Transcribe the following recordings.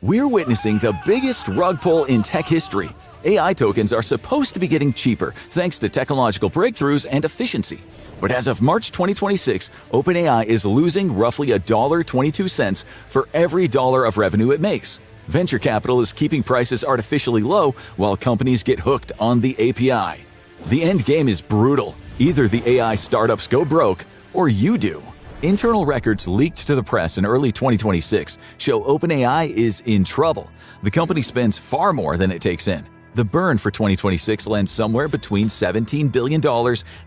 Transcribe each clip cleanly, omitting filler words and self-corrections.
We're witnessing the biggest rug pull in tech history. AI tokens are supposed to be getting cheaper thanks to technological breakthroughs and efficiency. But as of March 2026, OpenAI is losing roughly $1.22 for every dollar of revenue it makes. Venture capital is keeping prices artificially low while companies get hooked on the API. The end game is brutal. Either the AI startups go broke or you do. Internal records leaked to the press in early 2026 show OpenAI is in trouble. The company spends far more than it takes in. The burn for 2026 lands somewhere between $17 billion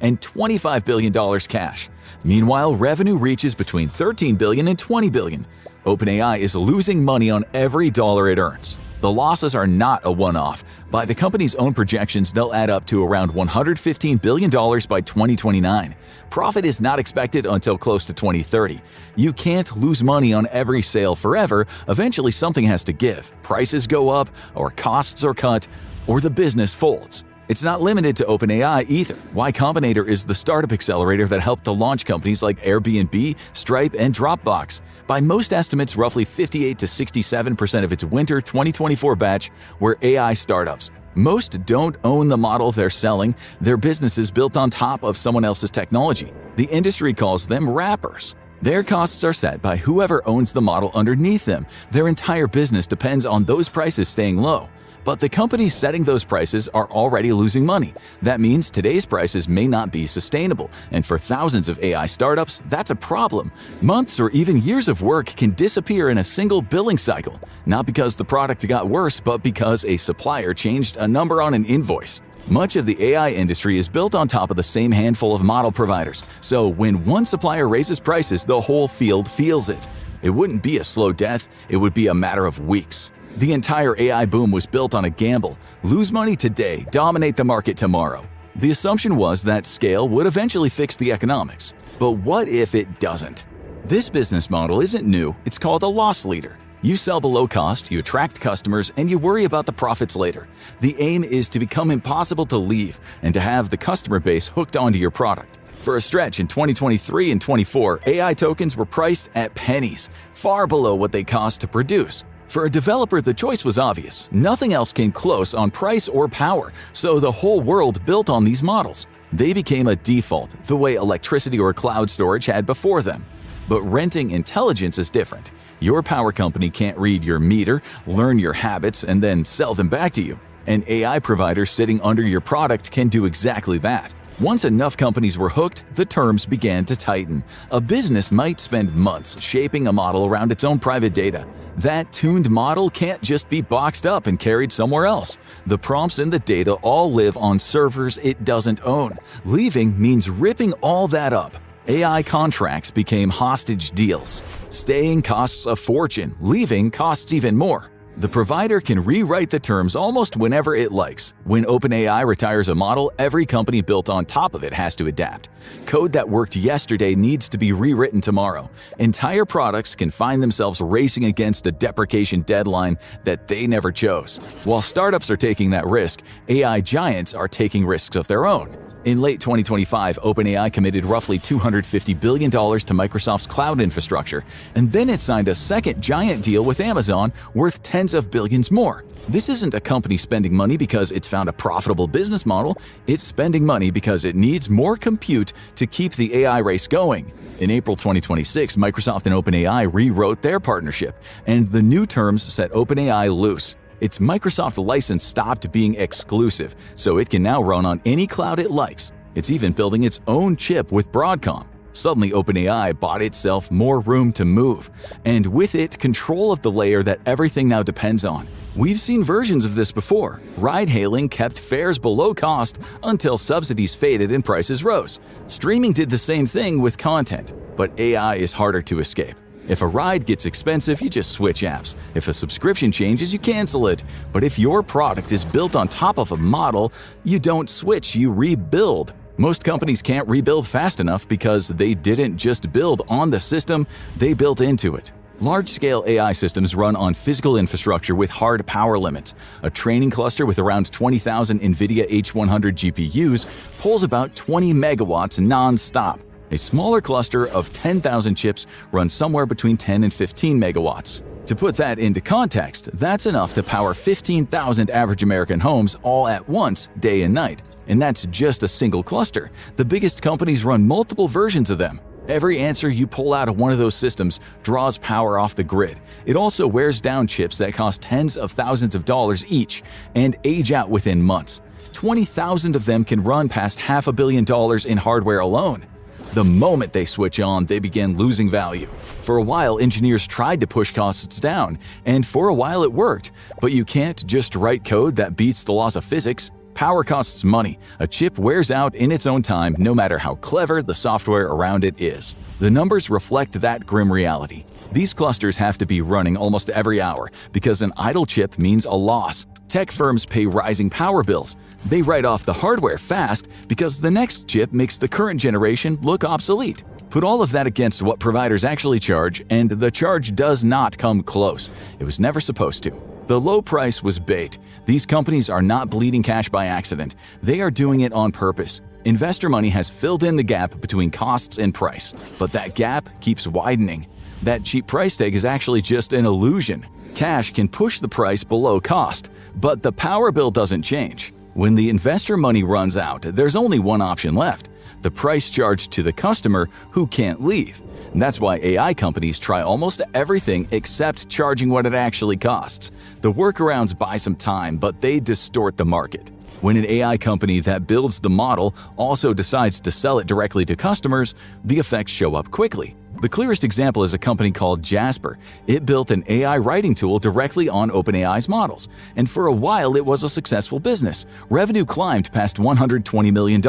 and $25 billion cash. Meanwhile, revenue reaches between $13 billion and $20 billion. OpenAI is losing money on every dollar it earns. The losses are not a one-off. By the company's own projections, they'll add up to around $115 billion by 2029. Profit is not expected until close to 2030. You can't lose money on every sale forever. Eventually, something has to give. Prices go up, or costs are cut, or the business folds. It's not limited to OpenAI either. Y Combinator is the startup accelerator that helped to launch companies like Airbnb, Stripe, and Dropbox. By most estimates, roughly 58 to 67% of its winter 2024 batch were AI startups. Most don't own the model they're selling. Their businesses built on top of someone else's technology. The industry calls them wrappers. Their costs are set by whoever owns the model underneath them. Their entire business depends on those prices staying low. But the companies setting those prices are already losing money. That means today's prices may not be sustainable, and for thousands of AI startups, that's a problem. Months or even years of work can disappear in a single billing cycle, not because the product got worse, but because a supplier changed a number on an invoice. Much of the AI industry is built on top of the same handful of model providers, so when one supplier raises prices, the whole field feels it. It wouldn't be a slow death, it would be a matter of weeks. The entire AI boom was built on a gamble. Lose money today, dominate the market tomorrow. The assumption was that scale would eventually fix the economics. But what if it doesn't? This business model isn't new, it's called a loss leader. You sell below cost, you attract customers, and you worry about the profits later. The aim is to become impossible to leave and to have the customer base hooked onto your product. For a stretch in 2023 and 24, AI tokens were priced at pennies, far below what they cost to produce. For a developer, the choice was obvious. Nothing else came close on price or power, so the whole world built on these models. They became a default, the way electricity or cloud storage had before them. But renting intelligence is different. Your power company can't read your meter, learn your habits, and then sell them back to you. An AI provider sitting under your product can do exactly that. Once enough companies were hooked, the terms began to tighten. A business might spend months shaping a model around its own private data. That tuned model can't just be boxed up and carried somewhere else. The prompts and the data all live on servers it doesn't own. Leaving means ripping all that up. AI contracts became hostage deals. Staying costs a fortune, leaving costs even more. The provider can rewrite the terms almost whenever it likes. When OpenAI retires a model, every company built on top of it has to adapt. Code that worked yesterday needs to be rewritten tomorrow. Entire products can find themselves racing against a deprecation deadline that they never chose. While startups are taking that risk, AI giants are taking risks of their own. In late 2025, OpenAI committed roughly $250 billion to Microsoft's cloud infrastructure, and then it signed a second giant deal with Amazon worth tens of billions more. This isn't a company spending money because it's found a profitable business model, it's spending money because it needs more compute to keep the AI race going. In April 2026, Microsoft and OpenAI rewrote their partnership, and the new terms set OpenAI loose. Its Microsoft license stopped being exclusive, so it can now run on any cloud it likes. It's even building its own chip with Broadcom. Suddenly, OpenAI bought itself more room to move, and with it, control of the layer that everything now depends on. We've seen versions of this before. Ride-hailing kept fares below cost until subsidies faded and prices rose. Streaming did the same thing with content, but AI is harder to escape. If a ride gets expensive, you just switch apps. If a subscription changes, you cancel it. But if your product is built on top of a model, you don't switch, you rebuild. Most companies can't rebuild fast enough because they didn't just build on the system, they built into it. Large-scale AI systems run on physical infrastructure with hard power limits. A training cluster with around 20,000 NVIDIA H100 GPUs pulls about 20 megawatts non-stop. A smaller cluster of 10,000 chips runs somewhere between 10 and 15 megawatts. To put that into context, that's enough to power 15,000 average American homes all at once, day and night. And that's just a single cluster. The biggest companies run multiple versions of them. Every answer you pull out of one of those systems draws power off the grid. It also wears down chips that cost tens of thousands of dollars each and age out within months. 20,000 of them can run past $500 million in hardware alone. The moment they switch on, they begin losing value. For a while, engineers tried to push costs down, and for a while it worked. But you can't just write code that beats the laws of physics. Power costs money. A chip wears out in its own time, no matter how clever the software around it is. The numbers reflect that grim reality. These clusters have to be running almost every hour, because an idle chip means a loss. Tech firms pay rising power bills. They write off the hardware fast because the next chip makes the current generation look obsolete. Put all of that against what providers actually charge, and the charge does not come close. It was never supposed to. The low price was bait. These companies are not bleeding cash by accident. They are doing it on purpose. Investor money has filled in the gap between costs and price, but that gap keeps widening. That cheap price tag is actually just an illusion. Cash can push the price below cost, but the power bill doesn't change. When the investor money runs out, there's only one option left: the price charged to the customer who can't leave. And that's why AI companies try almost everything except charging what it actually costs. The workarounds buy some time, but they distort the market. When an AI company that builds the model also decides to sell it directly to customers, the effects show up quickly. The clearest example is a company called Jasper. It built an AI writing tool directly on OpenAI's models, and for a while it was a successful business. Revenue climbed past $120 million.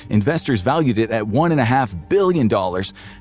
Investors valued it at $1.5 billion,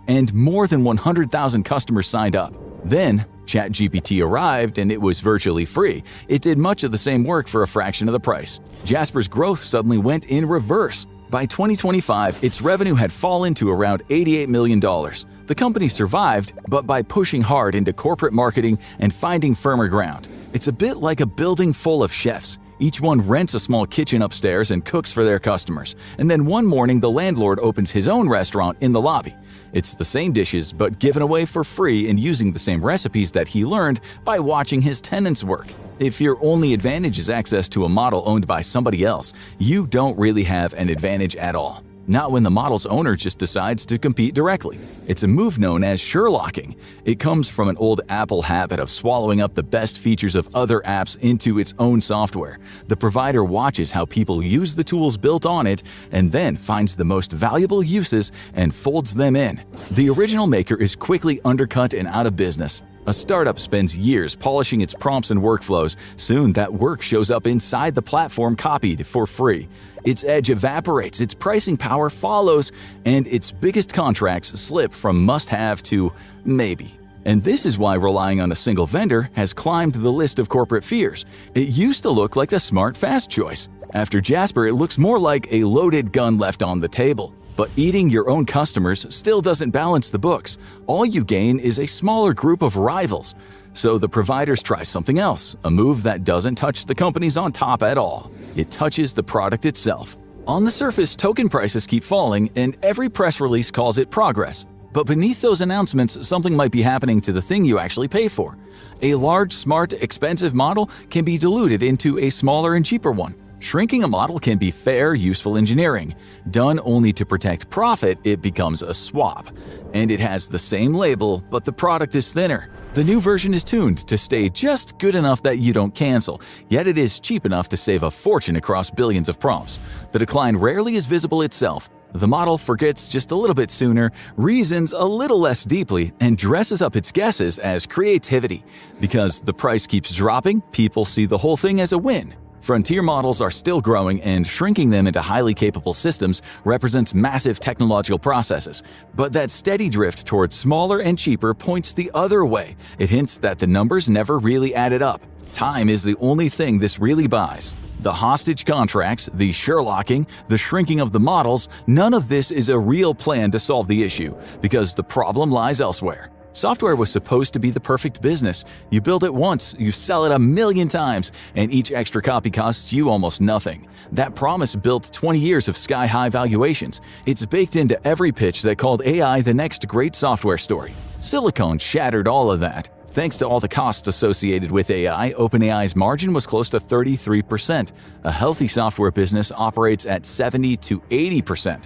and more than 100,000 customers signed up. Then, ChatGPT arrived and it was virtually free. It did much of the same work for a fraction of the price. Jasper's growth suddenly went in reverse. By 2025, its revenue had fallen to around $88 million. The company survived, but by pushing hard into corporate marketing and finding firmer ground. It's a bit like a building full of chefs. Each one rents a small kitchen upstairs and cooks for their customers. And then one morning, the landlord opens his own restaurant in the lobby. It's the same dishes, but given away for free and using the same recipes that he learned by watching his tenants work. If your only advantage is access to a model owned by somebody else, you don't really have an advantage at all. Not when the model's owner just decides to compete directly. It's a move known as Sherlocking. It comes from an old Apple habit of swallowing up the best features of other apps into its own software. The provider watches how people use the tools built on it and then finds the most valuable uses and folds them in. The original maker is quickly undercut and out of business. A startup spends years polishing its prompts and workflows. Soon that work shows up inside the platform copied for free. Its edge evaporates, its pricing power follows, and its biggest contracts slip from must-have to maybe. And this is why relying on a single vendor has climbed the list of corporate fears. It used to look like the smart, fast choice. After Jasper, it looks more like a loaded gun left on the table. But eating your own customers still doesn't balance the books. All you gain is a smaller group of rivals. So the providers try something else, a move that doesn't touch the companies on top at all. It touches the product itself. On the surface, token prices keep falling, and every press release calls it progress. But beneath those announcements, something might be happening to the thing you actually pay for. A large, smart, expensive model can be diluted into a smaller and cheaper one. Shrinking a model can be fair, useful engineering. Done only to protect profit, it becomes a swap. And it has the same label, but the product is thinner. The new version is tuned to stay just good enough that you don't cancel, yet it is cheap enough to save a fortune across billions of prompts. The decline rarely is visible itself. The model forgets just a little bit sooner, reasons a little less deeply, and dresses up its guesses as creativity. Because the price keeps dropping, people see the whole thing as a win. Frontier models are still growing, and shrinking them into highly capable systems represents massive technological processes. But that steady drift towards smaller and cheaper points the other way. It hints that the numbers never really added up. Time is the only thing this really buys. The hostage contracts, the Sherlocking, the shrinking of the models, none of this is a real plan to solve the issue, because the problem lies elsewhere. Software was supposed to be the perfect business. You build it once, you sell it 1,000,000 times, and each extra copy costs you almost nothing. That promise built 20 years of sky-high valuations. It's baked into every pitch that called AI the next great software story. Silicon shattered all of that. Thanks to all the costs associated with AI, OpenAI's margin was close to 33%. A healthy software business operates at 70 to 80%.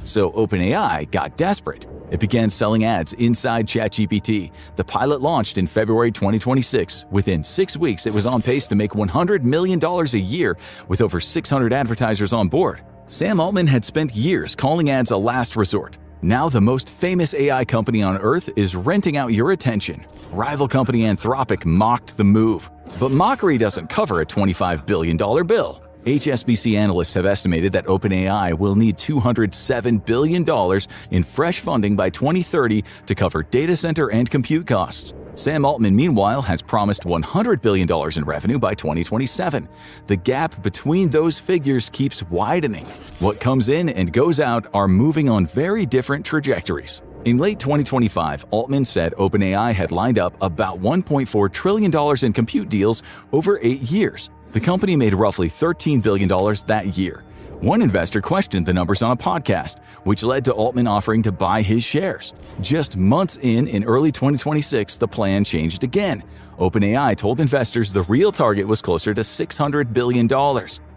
So OpenAI got desperate. It began selling ads inside ChatGPT. The pilot launched in February 2026. Within 6 weeks, it was on pace to make $100 million a year with over 600 advertisers on board. Sam Altman had spent years calling ads a last resort. Now the most famous AI company on Earth is renting out your attention. Rival company Anthropic mocked the move. But mockery doesn't cover a $25 billion bill. HSBC analysts have estimated that OpenAI will need $207 billion in fresh funding by 2030 to cover data center and compute costs. Sam Altman, meanwhile, has promised $100 billion in revenue by 2027. The gap between those figures keeps widening. What comes in and goes out are moving on very different trajectories. In late 2025, Altman said OpenAI had lined up about $1.4 trillion in compute deals over 8 years. The company made roughly $13 billion that year. One investor questioned the numbers on a podcast, which led to Altman offering to buy his shares. Just months in early 2026, the plan changed again. OpenAI told investors the real target was closer to $600 billion.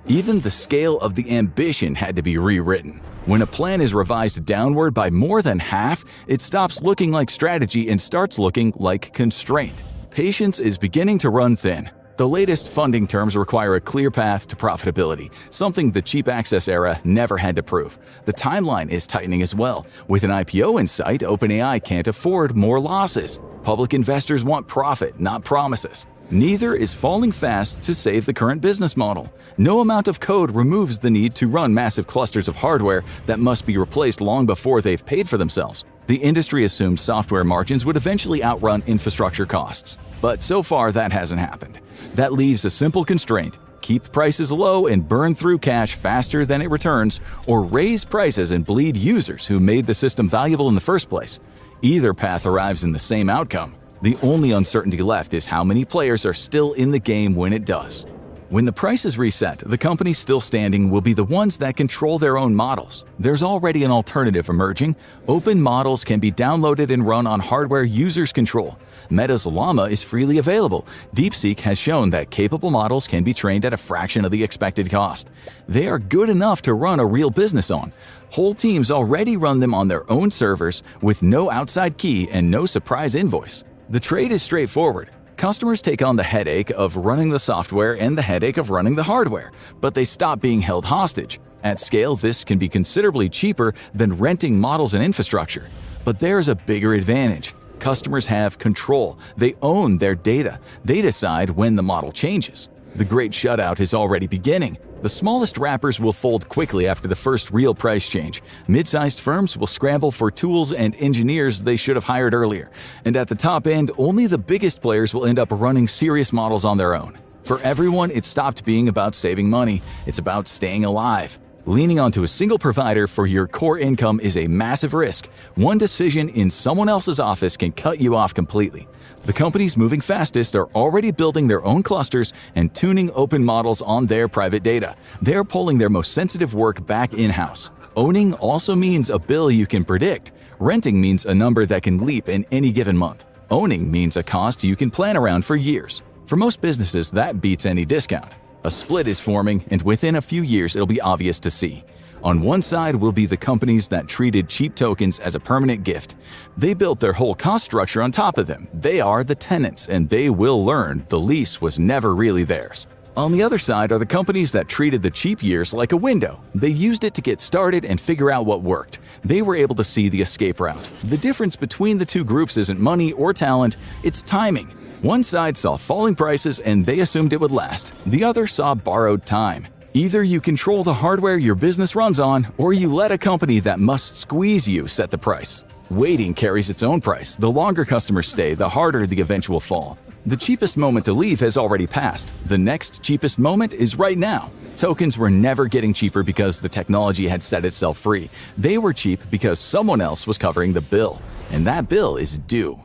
Even the scale of the ambition had to be rewritten. When a plan is revised downward by more than half, it stops looking like strategy and starts looking like constraint. Patience is beginning to run thin. The latest funding terms require a clear path to profitability, something the cheap access era never had to prove. The timeline is tightening as well. With an IPO in sight, OpenAI can't afford more losses. Public investors want profit, not promises. Neither is falling fast to save the current business model. No amount of code removes the need to run massive clusters of hardware that must be replaced long before they've paid for themselves. The industry assumed software margins would eventually outrun infrastructure costs. But so far, that hasn't happened. That leaves a simple constraint: keep prices low and burn through cash faster than it returns, or raise prices and bleed users who made the system valuable in the first place. Either path arrives in the same outcome. The only uncertainty left is how many players are still in the game when it does. When the price is reset, the companies still standing will be the ones that control their own models. There's already an alternative emerging. Open models can be downloaded and run on hardware users control. Meta's Llama is freely available. DeepSeek has shown that capable models can be trained at a fraction of the expected cost. They are good enough to run a real business on. Whole teams already run them on their own servers with no outside key and no surprise invoice. The trade is straightforward. Customers take on the headache of running the software and the headache of running the hardware, but they stop being held hostage. At scale, this can be considerably cheaper than renting models and infrastructure. But there's a bigger advantage. Customers have control. They own their data. They decide when the model changes. The great shutout is already beginning. The smallest wrappers will fold quickly after the first real price change. Mid-sized firms will scramble for tools and engineers they should have hired earlier. And at the top end, only the biggest players will end up running serious models on their own. For everyone, it stopped being about saving money. It's about staying alive. Leaning onto a single provider for your core income is a massive risk. One decision in someone else's office can cut you off completely. The companies moving fastest are already building their own clusters and tuning open models on their private data. They're pulling their most sensitive work back in-house. Owning also means a bill you can predict. Renting means a number that can leap in any given month. Owning means a cost you can plan around for years. For most businesses, that beats any discount. A split is forming, and within a few years it'll be obvious to see. On one side will be the companies that treated cheap tokens as a permanent gift. They built their whole cost structure on top of them. They are the tenants, and they will learn the lease was never really theirs. On the other side are the companies that treated the cheap years like a window. They used it to get started and figure out what worked. They were able to see the escape route. The difference between the two groups isn't money or talent, it's timing. One side saw falling prices and they assumed it would last. The other saw borrowed time. Either you control the hardware your business runs on, or you let a company that must squeeze you set the price. Waiting carries its own price. The longer customers stay, the harder the eventual fall. The cheapest moment to leave has already passed. The next cheapest moment is right now. Tokens were never getting cheaper because the technology had set itself free. They were cheap because someone else was covering the bill. And that bill is due.